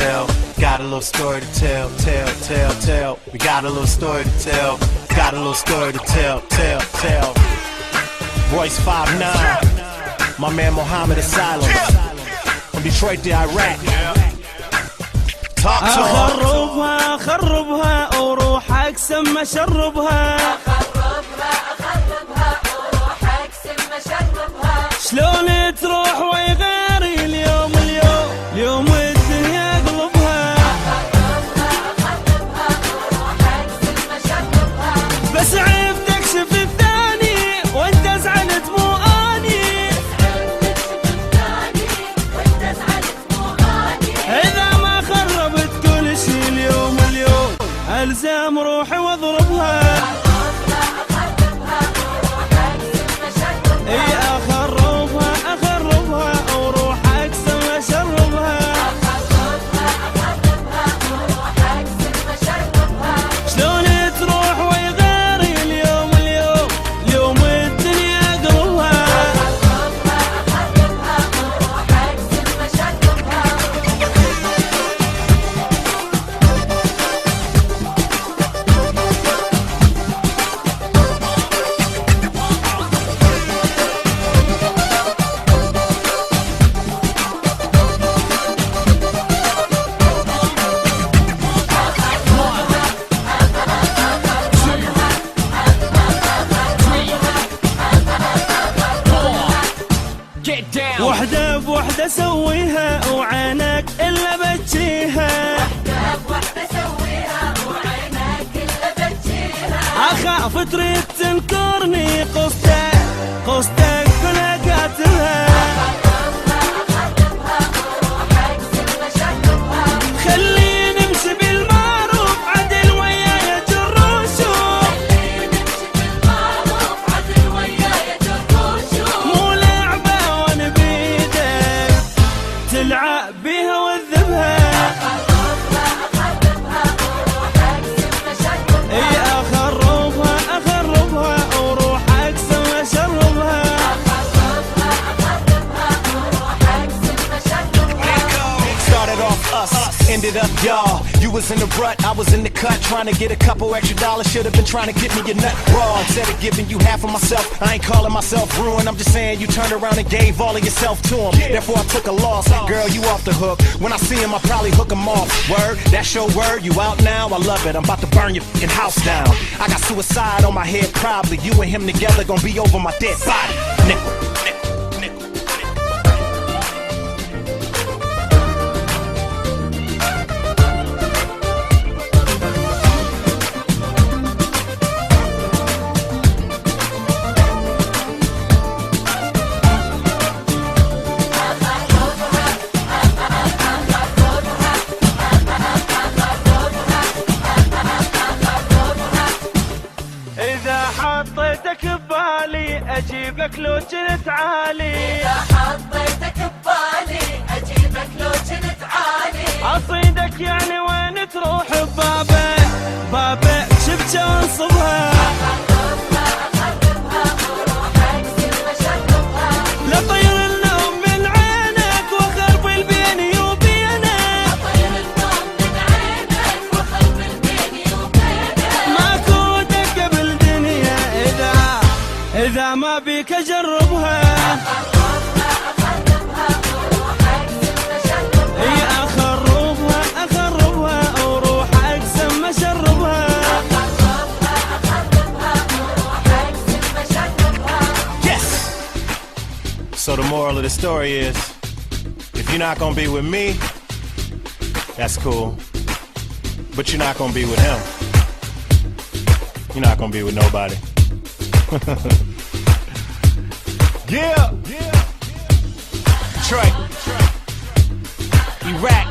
tell. Got a little story to tell, tell. We got a little story to tell. Got a little story to tell. Royce 5'9", my man Mohammed Asylum from Detroit to Iraq. Talk to him. أخربها وروح أقسم أشربها. شلون تروح ويغيري اليوم الدنيا قلبها. بس عيب تكشف الثاني وانت زعلت مو اني. اذا ما خربت كل شي اليوم الزم روحي واضربها. اي اخربها وروح اقسم اشربها. شلون تروح ويغيري اليوم الدنيا قلبها. وحدة بوحدة سويها وعينك إلا بتجيها. أخاف تريد تنكرني قصتك كلها قاتلها. خليني نمشي بالمعروف عدل ويايا جروشو. مو لعبة وانا بيدك تلعب بيها وذبها. اي اخربها وروح اقسم اشربها. Started off us, ended up y'all. You was in the rut, I was in the cut, trying to get a couple extra dollars. Should have been trying to get me your nut raw. Instead of giving you half of myself, I ain't calling myself ruined. I'm just saying you turned around and gave all of yourself to him. Therefore I took a loss. Girl, you off the hook. When I see him, I probably hook him off. Word, that's your word. You out now? I love it. I'm about to burn your fucking house down. I got suicide on my head, probably. You and him together gonna be over my dead body. Nickel. حطيتك ببالي اجيبك لو جنت عالي. اذا حطيتك ببالي اجيبك لو جنت عالي. اصيدك يعني وين تروح ببابك شبكة وانصبها. اخربها وروح اقسم اشربها. لطير النوم من عينك وخرب بيني وبينك. لطير النوم من عينك وخرب بيني وبينك. ماكو دقة بالدنيا إذا ما بيك أجربها. إي أخربها وروح أقسم أشربها. Yes! So the moral of the story is, if you're not gonna be with me, that's cool. But you're not gonna be with him. You're not gonna be with nobody. Yeah! Detroit, Iraq.